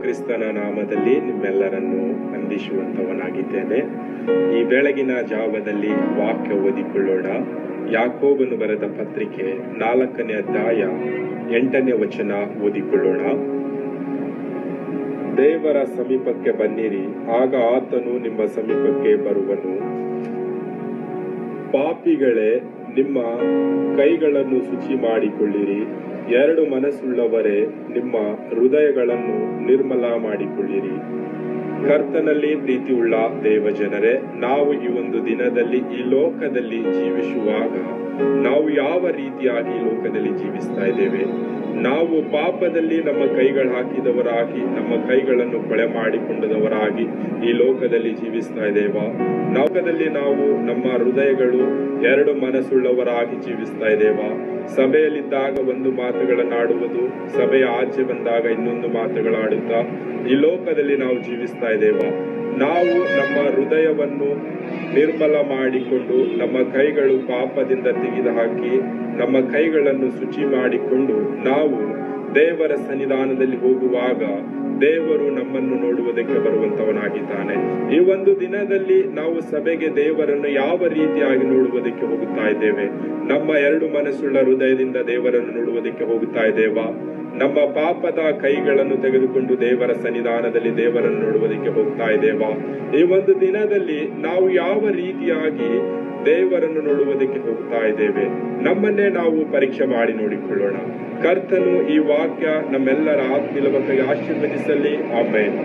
ಕ್ರಿಸ್ತನ ನಾಮದಲ್ಲಿ ನಿಮ್ಮೆಲ್ಲರನ್ನು ವಂದಿಸುವಂತವನಾಗಿದ್ದೇನೆ. ಈ ಬೆಳಗಿನ ಜಾವದಲ್ಲಿ ವಾಕ್ಯ ಓದಿಕೊಳ್ಳೋಣ. ಯಾಕೋಬನು ಬರೆದ ಪತ್ರಿಕೆ 4ನೇ ಅಧ್ಯಾಯ 8ನೇ ವಚನ ಓದಿಕೊಳ್ಳೋಣ. ದೇವರ ಸಮೀಪಕ್ಕೆ ಬನ್ನಿರಿ, ಆಗ ಆತನು ನಿಮ್ಮ ಸಮೀಪಕ್ಕೆ ಬರುವನು. ಪಾಪಿಗಳೇ, ನಿಮ್ಮ ಕೈಗಳನ್ನು ಶುಚಿ ಮಾಡಿಕೊಳ್ಳಿರಿ. ಎರಡು ಮನಸ್ಸುಳ್ಳವರೇ, ನಿಮ್ಮ ಹೃದಯಗಳನ್ನು ನಿರ್ಮಲ ಮಾಡಿಕೊಳ್ಳಿರಿ. ಕರ್ತನಲ್ಲಿ ಪ್ರೀತಿಯುಳ್ಳ ದೇವಜನರೇ, ನಾವು ಈ ಒಂದು ದಿನದಲ್ಲಿ ಈ ಲೋಕದಲ್ಲಿ ಜೀವಿಸುವಾಗ ನಾವು ಯಾವ ರೀತಿಯಾಗಿ ಈ ಲೋಕದಲ್ಲಿ ಜೀವಿಸ್ತಾ ಇದ್ದೇವೆ? ನಾವು ಪಾಪದಲ್ಲಿ ನಮ್ಮ ಕೈಗಳು ಹಾಕಿದವರಾಗಿ, ನಮ್ಮ ಕೈಗಳನ್ನು ಕೊಳೆ ಮಾಡಿಕೊಂಡವರಾಗಿ ಈ ಲೋಕದಲ್ಲಿ ಜೀವಿಸ್ತಾ ಇದ್ದೇವಾ? ಲೋಕದಲ್ಲಿ ನಾವು ನಮ್ಮ ಹೃದಯಗಳು ಎರಡು ಮನಸ್ಸುಳ್ಳವರಾಗಿ ಜೀವಿಸ್ತಾ ಇದ್ದೇವಾ? ಸಭೆಯಲ್ಲಿದ್ದಾಗ ಒಂದು ಮಾತುಗಳನ್ನಾಡುವುದು, ಸಭೆಯ ಆಚೆ ಬಂದಾಗ ಇನ್ನೊಂದು ಮಾತುಗಳಾಡುತ್ತಾ ಈ ಲೋಕದಲ್ಲಿ ನಾವು ಜೀವಿಸ್ತಾ ಇದ್ದೇವಾ? ನಾವು ನಮ್ಮ ಹೃದಯವನ್ನು ನಿರ್ಮಲ ಮಾಡಿಕೊಂಡು, ನಮ್ಮ ಕೈಗಳು ಪಾಪದಿಂದ ತೆಗೆದುಹಾಕಿ ನಮ್ಮ ಕೈಗಳನ್ನು ಶುಚಿ ಮಾಡಿಕೊಂಡು ನಾವು ದೇವರ ಸನ್ನಿಧಾನದಲ್ಲಿ ಹೋಗುವಾಗ ದೇವರು ನಮ್ಮನ್ನು ನೋಡುವುದಕ್ಕೆ ಬರುವಂತವನಾಗಿದ್ದಾನೆ. ಈ ಒಂದು ದಿನದಲ್ಲಿ ನಾವು ಸಭೆಗೆ ದೇವರನ್ನು ಯಾವ ರೀತಿಯಾಗಿ ನೋಡುವುದಕ್ಕೆ ಹೋಗುತ್ತಾ ಇದ್ದೇವೆ? ನಮ್ಮ ಎರಡು ಮನಸ್ಸುಳ್ಳ ಹೃದಯದಿಂದ ದೇವರನ್ನು ನೋಡುವುದಕ್ಕೆ ಹೋಗುತ್ತಾ ಇದ್ದೇವಾ? ನಮ್ಮ ಪಾಪದ ಕೈಗಳನ್ನು ತೆಗೆದುಕೊಂಡು ದೇವರ ಸನ್ನಿಧಾನದಲ್ಲಿ ದೇವರನ್ನು ನೋಡುವುದಕ್ಕೆ ಹೋಗ್ತಾ ಇದ್ದೇವಾ? ಈ ಒಂದು ದಿನದಲ್ಲಿ ನಾವು ಯಾವ ರೀತಿಯಾಗಿ ದೇವರನ್ನು ನೋಡುವುದಕ್ಕೆ ಹೋಗ್ತಾ ಇದ್ದೇವೆ? ನಮ್ಮನ್ನೇ ನಾವು ಪರೀಕ್ಷೆ ಮಾಡಿ ನೋಡಿಕೊಳ್ಳೋಣ. ಕರ್ತನು ಈ ವಾಕ್ಯ ನಮ್ಮೆಲ್ಲರ ಆತ್ಮೀಯ ಆಶೀರ್ವದಿಸಲಿ. ಆಮೆನ್.